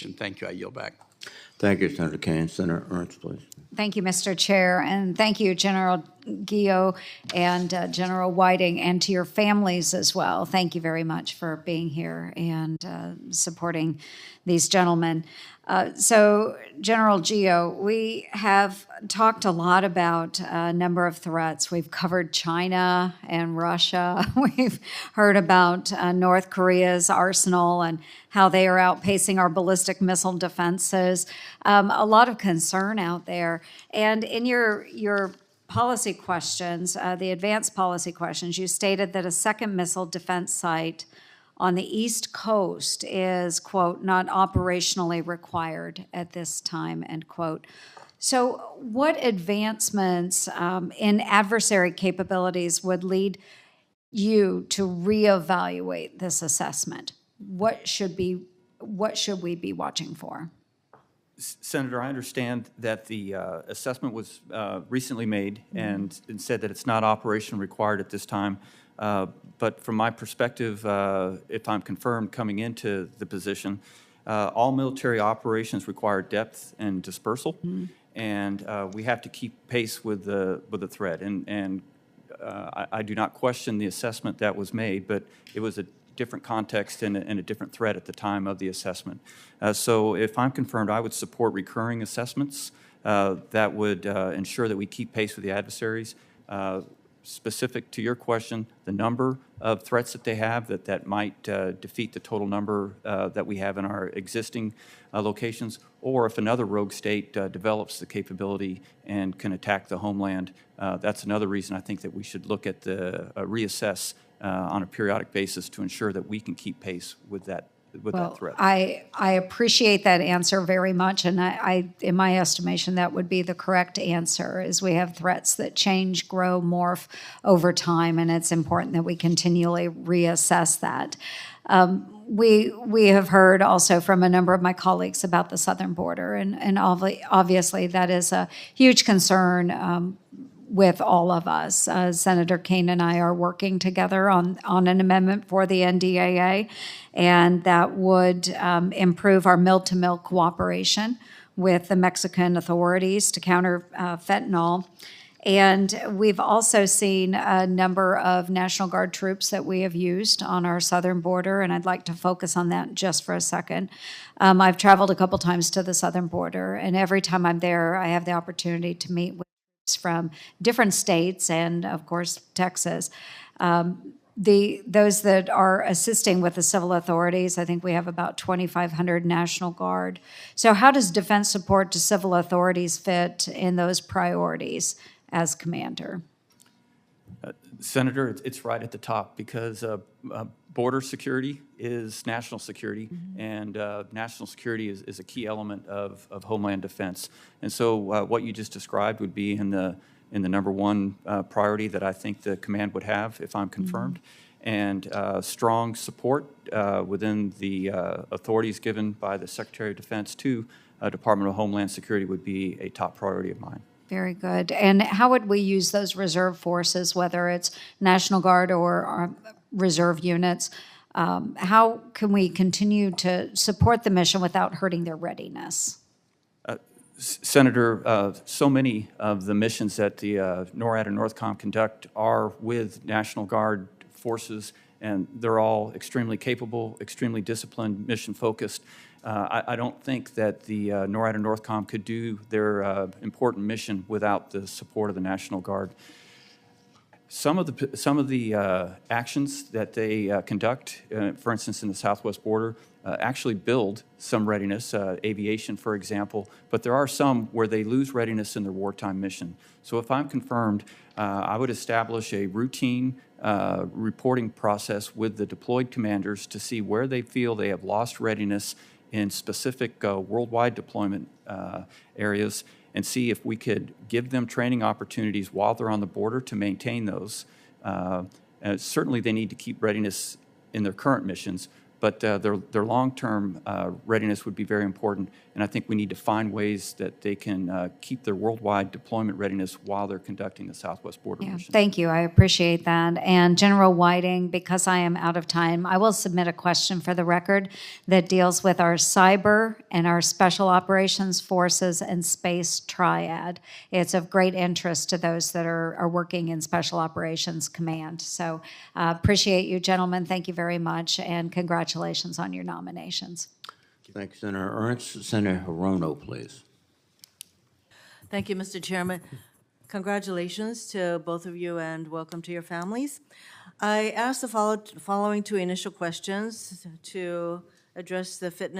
Thank you. I yield back. Thank you, Senator Kane. Senator Ernst, please. Thank you, Mr. Chair, and thank you, General Gio and General Whiting, and to your families as well. Thank you very much for being here and supporting these gentlemen. So, General Gio, we have talked a lot about a number of threats. We've covered China and Russia. We've heard about North Korea's arsenal and how they are outpacing our ballistic missile defenses. A lot of concern out there. And in your policy questions, the advanced policy questions, you stated that a second missile defense site on the East Coast is, quote, not operationally required at this time, end quote. So what advancements in adversary capabilities would lead you to reevaluate this assessment? What should we be watching for? Senator, I understand that the assessment was recently made and said that it's not operation required at this time. But from my perspective, if I'm confirmed coming into the position, all military operations require depth and dispersal, and we have to keep pace with the threat. And I do not question the assessment that was made, but it was a different context and a different threat at the time of the assessment. So if I'm confirmed, I would support recurring assessments that would ensure that we keep pace with the adversaries. Specific to your question, the number of threats that they have that might defeat the total number that we have in our existing locations, or if another rogue state develops the capability and can attack the homeland, that's another reason I think that we should look at the reassess on a periodic basis to ensure that we can keep pace with that threat. I appreciate that answer very much, and I, in my estimation, that would be the correct answer, is we have threats that change, grow, morph over time, and it's important that we continually reassess that. We have heard also from a number of my colleagues about the southern border, and obviously that is a huge concern with all of us. Senator Kane and I are working together on an amendment for the NDAA, and that would improve our mill-to-mill cooperation with the Mexican authorities to counter fentanyl. And we've also seen a number of National Guard troops that we have used on our southern border, and I'd like to focus on that just for a second. I've traveled a couple times to the southern border, and every time I'm there, I have the opportunity to meet with from different states and, of course, Texas. Those that are assisting with the civil authorities, I think we have about 2,500 National Guard. So how does defense support to civil authorities fit in those priorities as commander? Senator, it's right at the top, because border security is national security, and national security is a key element of homeland defense. And so what you just described would be in the number one priority that I think the command would have if I'm confirmed. And strong support within the authorities given by the Secretary of Defense to Department of Homeland Security would be a top priority of mine. Very good. And how would we use those reserve forces, whether it's National Guard or reserve units? How can we continue to support the mission without hurting their readiness? Senator, so many of the missions that the NORAD and NORTHCOM conduct are with National Guard forces, and they're all extremely capable, extremely disciplined, mission-focused. I don't think that the NORAD and NORTHCOM could do their important mission without the support of the National Guard. Some of the actions that they conduct, for instance, in the southwest border, actually build some readiness, aviation, for example, but there are some where they lose readiness in their wartime mission. So if I'm confirmed, I would establish a routine reporting process with the deployed commanders to see where they feel they have lost readiness in specific worldwide deployment areas, and see if we could give them training opportunities while they're on the border to maintain those. Certainly they need to keep readiness in their current missions, but their long-term readiness would be very important, and I think we need to find ways that they can keep their worldwide deployment readiness while they're conducting the Southwest Border Yeah, Mission. thank you. I appreciate that. And General Whiting, because I am out of time, I will submit a question for the record that deals with our cyber and our special operations forces and space triad. It's of great interest to those that are working in Special Operations Command. So appreciate you, gentlemen. Thank you very much, and congratulations on your nominations. Thank you, Senator Ernst. Senator Hirono, please. Thank you, Mr. Chairman. Congratulations to both of you and welcome to your families. I asked the following two initial questions to address the fitness